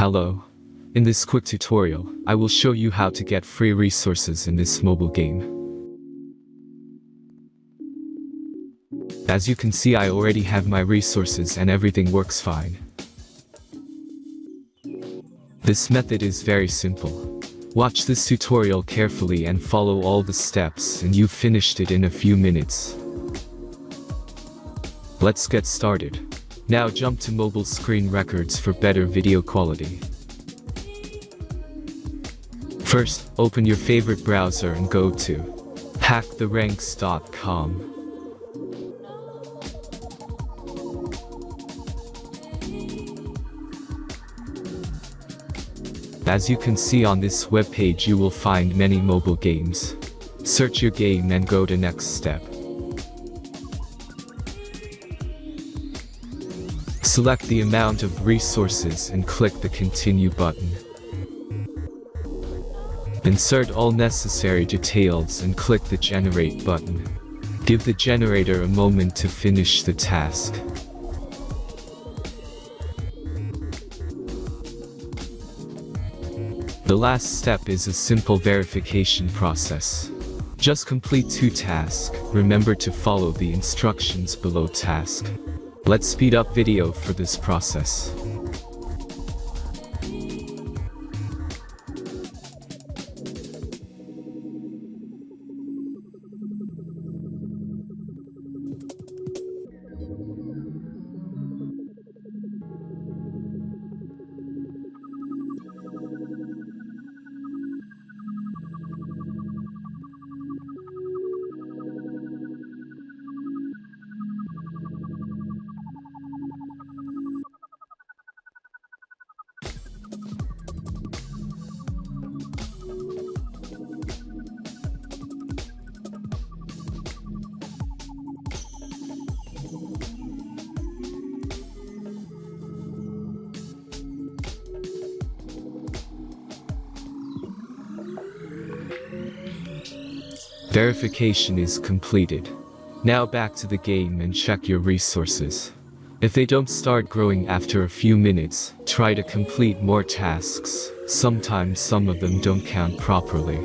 Hello. In this quick tutorial, I will show you how to get free resources in this mobile game. As you can see, I already have my resources and everything works fine. This method is very simple. Watch this tutorial carefully and follow all the steps and you've finished it in a few minutes. Let's get started. Now jump to mobile screen records for better video quality. First, open your favorite browser and go to hacktheranks.com. As you can see on this webpage, you will find many mobile games. Search your game and go to next step. Select the amount of resources and click the continue button. Insert all necessary details and click the generate button. Give the generator a moment to finish the task. The last step is a simple verification process. Just complete 2 tasks. Remember to follow the instructions below task. Let's speed up video for this process. Verification is completed. Now back to the game and check your resources. If they don't start growing after a few minutes, try to complete more tasks. Sometimes some of them don't count properly.